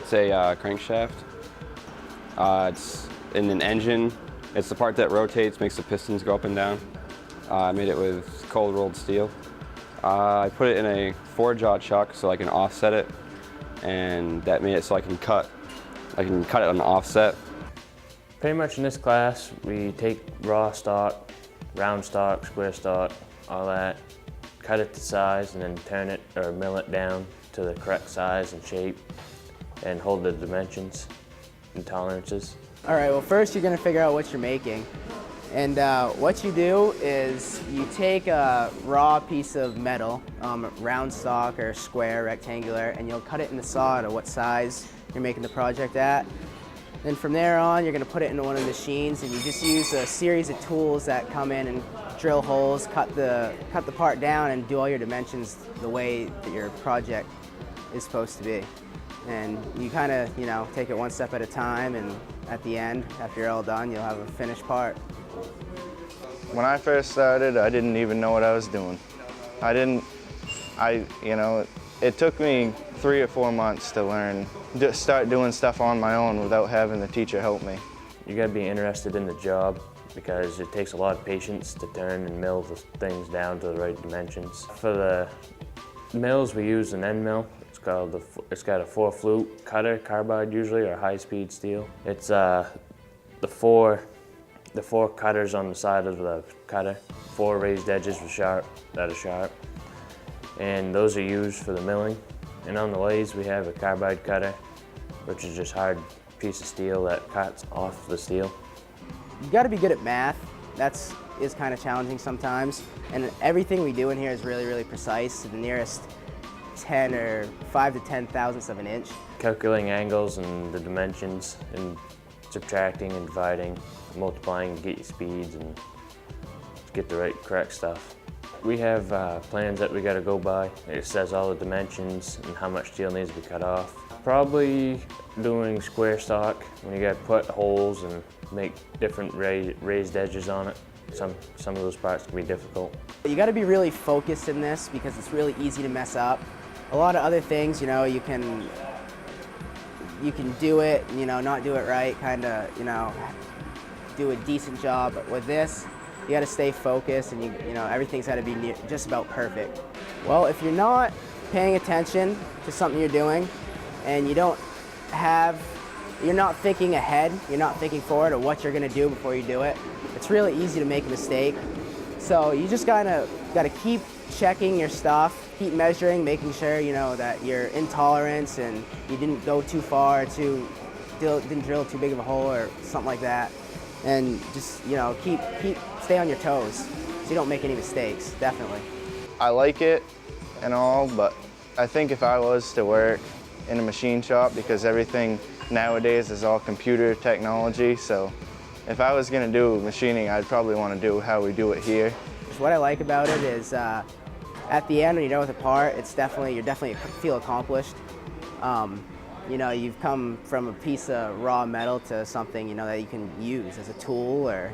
It's a crankshaft. It's in an engine. It's the part that rotates, makes the pistons go up and down. I made it with cold rolled steel. I put it in a 4-jaw chuck so I can offset it, and that made it so I can cut it on the offset. Pretty much in this class, we take raw stock, round stock, square stock, all that, cut it to size, and then turn it or mill it down to the correct size and shape, and hold the dimensions and tolerances. All right, well first you're gonna figure out what you're making. And what you do is you take a raw piece of metal, round stock or square, rectangular, and you'll cut it in the saw to what size you're making the project at. Then from there on, you're gonna put it into one of the machines, and you just use a series of tools that come in and drill holes, cut the part down, and do all your dimensions the way that your project is supposed to be. And you kind of, take it one step at a time, and at the end, after you're all done, you'll have a finished part. When I first started, I didn't even know what I was doing. It took me 3 or 4 months to learn, to start doing stuff on my own without having the teacher help me. You gotta be interested in the job because it takes a lot of patience to turn and mill the things down to the right dimensions. For the mills, we use an end mill. It's got a 4-flute cutter, carbide usually, or high-speed steel. It's the four cutters on the side of the cutter, 4 raised edges that are sharp, and those are used for the milling. And on the lathes, we have a carbide cutter, which is just a hard piece of steel that cuts off the steel. You got to be good at math. Is kind of challenging sometimes, and everything we do in here is really, really precise to the nearest 10 or 5 to 10 thousandths of an inch. Calculating angles and the dimensions, and subtracting and dividing, multiplying to get your speeds and get the correct stuff. We have plans that we got to go by. It says all the dimensions and how much steel needs to be cut off. Probably doing square stock when you got to put holes and make different raised edges on it. Some of those parts can be difficult. You got to be really focused in this because it's really easy to mess up. A lot of other things, you can do it, not do it right, kind of, do a decent job. But with this, you got to stay focused, and everything's got to be just about perfect. Well, if you're not paying attention to something you're doing, and you're not thinking ahead, you're not thinking forward of what you're going to do before you do it, it's really easy to make a mistake. So you just got to keep checking your stuff, keep measuring, making sure that you're in tolerance and you didn't go too far, didn't drill too big of a hole or something like that, and just stay on your toes so you don't make any mistakes. Definitely. I like it and all, but I think if I was to work in a machine shop, because everything nowadays is all computer technology, so if I was going to do machining, I'd probably want to do how we do it here. What I like about it is at the end when you're done with a part, you definitely feel accomplished. You've come from a piece of raw metal to something that you can use as a tool, or